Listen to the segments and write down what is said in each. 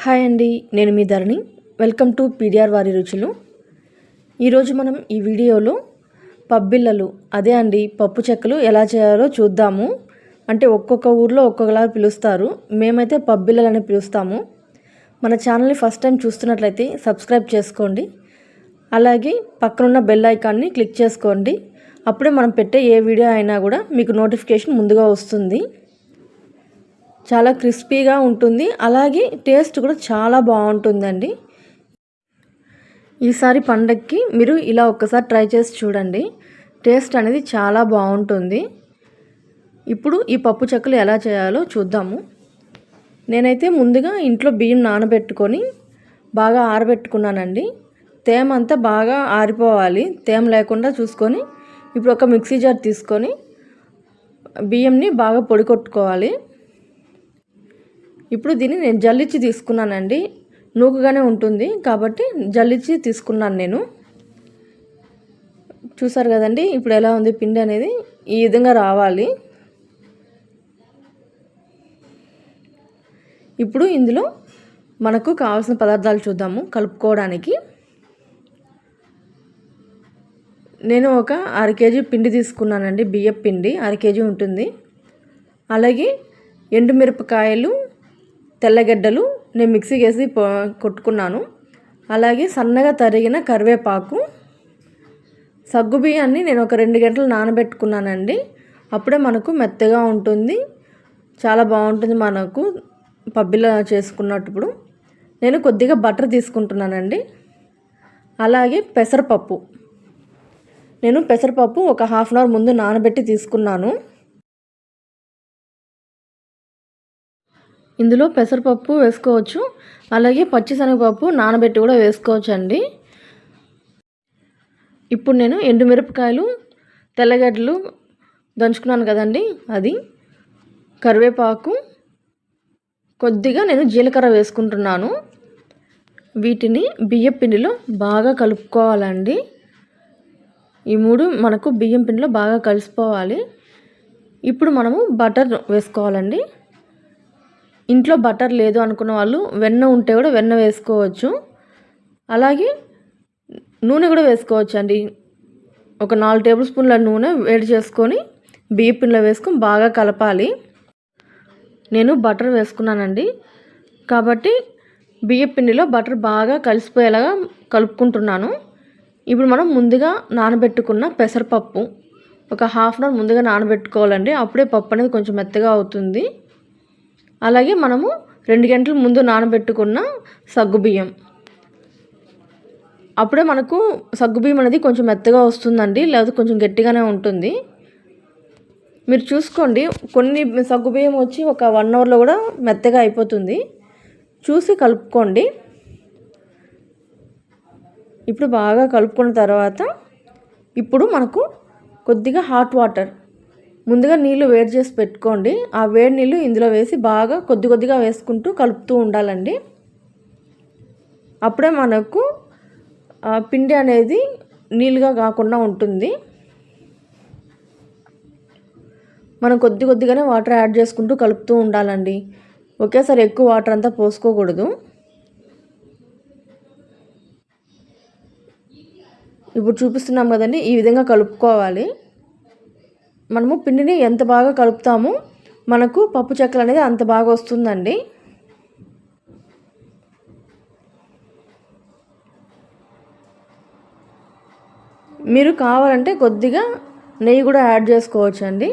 Hi అండి, నేను మీ ధరణి. Welcome to PDR వారి రుచులు. ఈరోజు మనం ఈ వీడియోలో పబ్బిళ్ళలు అదే అండి పప్పు చెక్కలు ఎలా చేయాలో చూద్దాము. అంటే ఒక్కొక్క ఊర్లో ఒక్కొక్కలా పిలుస్తారు. మేమైతే పబ్బిళ్ళలు అని పిలుస్తాము. మన ఛానల్ని ఫస్ట్ టైం చూస్తున్నట్లయితే సబ్స్క్రైబ్ చేసుకోండి. అలాగే పక్కనున్న బెల్ ఐకాన్ని క్లిక్ చేసుకోండి. అప్పుడే మనం పెట్టే ఏ వీడియో అయినా కూడా మీకు నోటిఫికేషన్ ముందుగా వస్తుంది. చాలా క్రిస్పీగా ఉంటుంది, అలాగే టేస్ట్ కూడా చాలా బాగుంటుందండి. ఈసారి పండగకి మీరు ఇలా ఒక్కసారి ట్రై చేసి చూడండి. టేస్ట్ అనేది చాలా బాగుంటుంది. ఇప్పుడు ఈ పప్పు చెక్కలు ఎలా చేయాలో చూద్దాము. నేనైతే ముందుగా ఇంట్లో బియ్యం నానబెట్టుకొని బాగా ఆరబెట్టుకున్నానండి. తేమ అంతా బాగా ఆరిపోవాలి, తేమ లేకుండా చూసుకొని ఇప్పుడు ఒక మిక్సీ జార్ తీసుకొని బియ్యంని బాగా పొడి కొట్టుకోవాలి. ఇప్పుడు దీన్ని నేను జల్లిచ్చి తీసుకున్నానండి. నూకుగానే ఉంటుంది కాబట్టి జల్లిచ్చి తీసుకున్నాను నేను. చూసారు కదండి ఇప్పుడు ఎలా ఉంది పిండి అనేది, ఈ విధంగా రావాలి. ఇప్పుడు ఇందులో మనకు కావాల్సిన పదార్థాలు చూద్దాము కలుపుకోవడానికి. నేను ఒక 1/2 కేజీ పిండి తీసుకున్నానండి, బియ్యం పిండి 1/2 కేజీ ఉంటుంది. అలాగే ఎండుమిరపకాయలు, తెల్లగడ్డలు నేను మిక్సీకి వేసి కొట్టుకున్నాను. అలాగే సన్నగా తరిగిన కరివేపాకు, సగ్గుబియ్యాన్ని నేను ఒక 2 గంటలు నానబెట్టుకున్నానండి. అప్పుడే మనకు మెత్తగా ఉంటుంది, చాలా బాగుంటుంది మనకు పబ్బిల చేసుకున్నప్పుడు. నేను కొద్దిగా బటర్ తీసుకుంటున్నానండి. అలాగే పెసరపప్పు, నేను పెసరపప్పు ఒక 1/2 అవర్ ముందు నానబెట్టి తీసుకున్నాను. ఇందులో పెసరపప్పు వేసుకోవచ్చు, అలాగే పచ్చిశనగపప్పు నానబెట్టి కూడా వేసుకోవచ్చు అండి. ఇప్పుడు నేను ఎండుమిరపకాయలు, తెల్లగడ్డలు దంచుకున్నాను కదండి, అది కరివేపాకు, కొద్దిగా నేను జీలకర్ర వేసుకుంటున్నాను. వీటిని బియ్యం పిండిలో బాగా కలుపుకోవాలండి. ఈ 3 మనకు బియ్యం పిండిలో బాగా కలిసిపోవాలి. ఇప్పుడు మనము బటర్ వేసుకోవాలండి. ఇంట్లో బటర్ లేదు అనుకున్న వాళ్ళు వెన్న ఉంటే కూడా వెన్న వేసుకోవచ్చు. అలాగే నూనె కూడా వేసుకోవచ్చు అండి. ఒక 4 టేబుల్ స్పూన్ల నూనె వేడి చేసుకొని బియ్యం పిండిలో వేసుకొని బాగా కలపాలి. నేను బటర్ వేసుకున్నానండి కాబట్టి బియ్యం పిండిలో బటర్ బాగా కలిసిపోయేలాగా కలుపుకుంటున్నాను. ఇప్పుడు మనం ముందుగా నానబెట్టుకున్న పెసరపప్పు ఒక 1/2 అవర్ ముందుగా నానబెట్టుకోవాలండి. అప్పుడే పప్పు అనేది కొంచెం మెత్తగా అవుతుంది. అలాగే మనము 2 గంటల ముందు నానబెట్టుకున్న సగ్గుబియ్యం, అప్పుడే మనకు సగ్గుబియ్యం అనేది కొంచెం మెత్తగా వస్తుందండి, లేదా కొంచెం గట్టిగానే ఉంటుంది. మీరు చూసుకోండి, కొన్ని సగ్గుబియ్యం వచ్చి ఒక 1 అవర్లో కూడా మెత్తగా అయిపోతుంది. చూసి కలుపుకోండి. ఇప్పుడు బాగా కలుపుకున్న తర్వాత ఇప్పుడు మనకు కొద్దిగా హాట్ వాటర్, ముందుగా నీళ్ళు వేడి చేసి పెట్టుకోండి. ఆ వేడి నీళ్ళు ఇందులో వేసి బాగా కొద్దిగా వేసుకుంటూ కలుపుతూ ఉండాలండి. అప్పుడే మనకు పిండి అనేది నీళ్ళుగా కాకుండా ఉంటుంది. మనం కొద్దిగానే వాటర్ యాడ్ చేసుకుంటూ కలుపుతూ ఉండాలండి. ఒకేసారి ఎక్కువ వాటర్ అంతా పోసుకోకూడదు. ఇప్పుడు చూపిస్తున్నాం కదండి, ఈ విధంగా కలుపుకోవాలి. మనము పిండిని ఎంత బాగా కలుపుతామో మనకు పప్పు చెక్కలు అనేది అంత బాగా వస్తుందండి. మీరు కావాలంటే కొద్దిగా నెయ్యి కూడా యాడ్ చేసుకోవచ్చు అండి.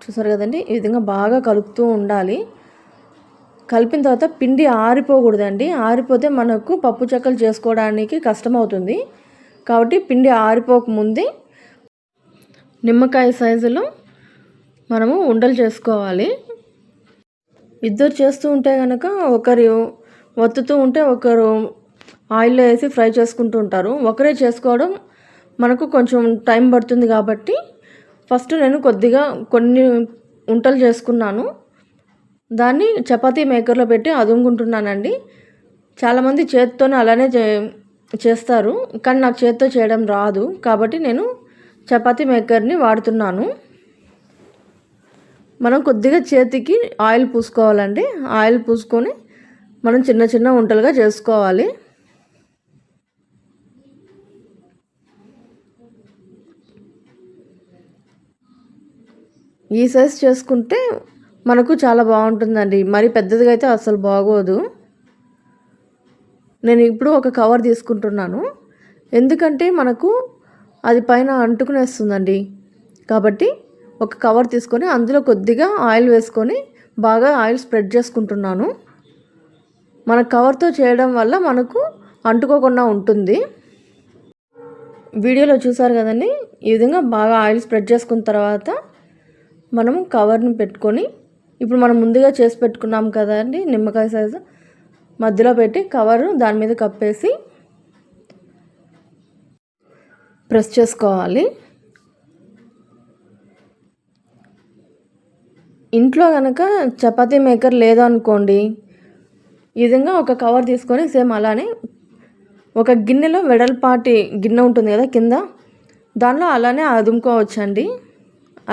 చూసారు కదండి, ఈ విధంగా బాగా కలుపుతూ ఉండాలి. కలిపిన తర్వాత పిండి ఆరిపోకూడదండి. ఆరిపోతే మనకు పప్పు చెక్కలు చేసుకోవడానికి కష్టమవుతుంది. కాబట్టి పిండి ఆరిపోకముందే నిమ్మకాయ సైజులో మనము ఉండలు చేసుకోవాలి. ఇద్దరు చేస్తూ ఉంటే కనుక ఒకరు ఒత్తుతూ ఉంటే ఒకరు ఆయిల్లో వేసి ఫ్రై చేసుకుంటూ ఉంటారు. ఒకరే చేసుకోవడం మనకు కొంచెం టైం పడుతుంది. కాబట్టి ఫస్ట్ నేను కొన్ని ఉంటలు చేసుకున్నాను. దాన్ని చపాతీ మేకర్లో పెట్టి అదుముకుంటున్నానండి. చాలామంది చేతితోనే అలానే చేస్తారు, కానీ నాకు చేతితో చేయడం రాదు కాబట్టి నేను చపాతీ మేకర్ని వాడుతున్నాను. మనం కొద్దిగా చేతికి ఆయిల్ పూసుకోవాలండి. ఆయిల్ పూసుకొని మనం చిన్న చిన్న ఉంటలుగా చేసుకోవాలి. ఈ సైజ్ చేసుకుంటే మనకు చాలా బాగుంటుందండి. మరి పెద్దదిగా అయితే అస్సలు బాగోదు. నేను ఇప్పుడు ఒక కవర్ తీసుకుంటున్నాను, ఎందుకంటే మనకు అది పైన అంటుకునేస్తుందండి. కాబట్టి ఒక కవర్ తీసుకొని అందులో కొద్దిగా ఆయిల్ వేసుకొని బాగా ఆయిల్ స్ప్రెడ్ చేసుకుంటున్నాను. మన కవర్తో చేయడం వల్ల మనకు అంటుకోకుండా ఉంటుంది. వీడియోలో చూసారు కదండి, ఈ విధంగా బాగా ఆయిల్ స్ప్రెడ్ చేసుకున్న తర్వాత మనం కవర్ని పెట్టుకొని, ఇప్పుడు మనం ముందుగా చేసి పెట్టుకున్నాం కదండి నిమ్మకాయ సైజు, మధ్యలో పెట్టి కవరు దాని మీద కప్పేసి ప్రెస్ చేసుకోవాలి. ఇంట్లో కనుక చపాతీ మేకర్ లేదనుకోండి, ఈ విధంగా ఒక కవర్ తీసుకొని సేమ్ అలానే ఒక గిన్నెలో వెడల్పాటి గిన్నె ఉంటుంది కదా కింద, దానిలో అలానే అదుముకోవచ్చండి.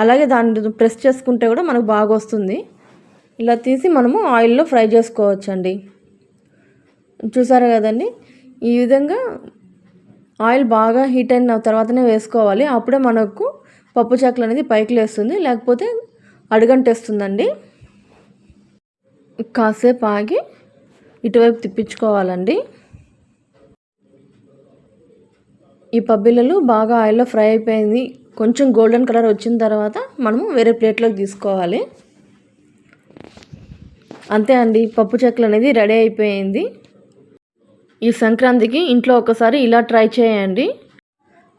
అలాగే దాన్ని ప్రెస్ చేసుకుంటే కూడా మనకు బాగా వస్తుంది. ఇలా తీసి మనము ఆయిల్లో ఫ్రై చేసుకోవచ్చండి. చూసారా కదండి, ఈ విధంగా ఆయిల్ బాగా హీట్ అయిన తర్వాతనే వేసుకోవాలి. అప్పుడే మనకు పప్పు చెక్కలు అనేది పైకి లేస్తుంది, లేకపోతే అడుగంటేస్తుందండి. కాసేపు ఆగి ఇటువైపు తిప్పించుకోవాలండి. ఈ పబ్బిళ్ళలు బాగా ఆయిల్లో ఫ్రై అయిపోయింది, కొంచెం గోల్డెన్ కలర్ వచ్చిన తర్వాత మనము వేరే ప్లేట్లోకి తీసుకోవాలి. అంతే అండి, పప్పు చెక్కలు అనేది రెడీ అయిపోయింది. ఈ సంక్రాంతికి ఇంట్లో ఒకసారి ఇలా ట్రై చేయండి.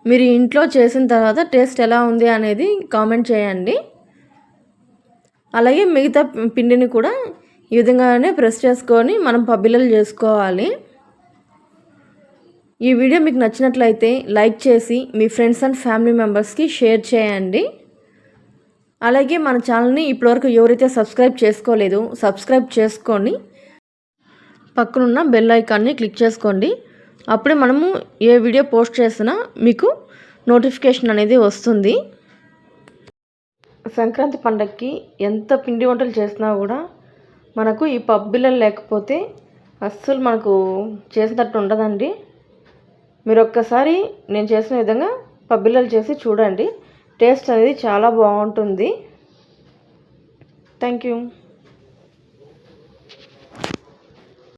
మీరు ఇంట్లో చేసిన తర్వాత టేస్ట్ ఎలా ఉంది అనేది కామెంట్ చేయండి. అలాగే మిగతా పిండిని కూడా ఈ విధంగానే ప్రెస్ చేసుకొని మనం పబ్బిళ్ళలు చేసుకోవాలి. ఈ వీడియో మీకు నచ్చినట్లయితే లైక్ చేసి మీ ఫ్రెండ్స్ అండ్ ఫ్యామిలీ మెంబర్స్కి షేర్ చేయండి. అలాగే మన ఛానల్ని ఇప్పటివరకు ఎవరైతే సబ్స్క్రైబ్ చేసుకోలేదో సబ్స్క్రైబ్ చేసుకొని పక్కనున్న బెల్ ఐకాన్ని క్లిక్ చేసుకోండి. అప్పుడే మనము ఏ వీడియో పోస్ట్ చేసినా మీకు నోటిఫికేషన్ అనేది వస్తుంది. సంక్రాంతి పండగకి ఎంత పిండి వంటలు చేసినా కూడా మనకు ఈ పబ్బిళ్ళలు లేకపోతే అస్సలు మనకు చేసినట్టు ఉండదండి. మీరు ఒక్కసారి నేను చేసిన విధంగా పబ్బిళ్ళలు చేసి చూడండి, టేస్ట్ అనేది చాలా బాగుంటుంది. Thank you.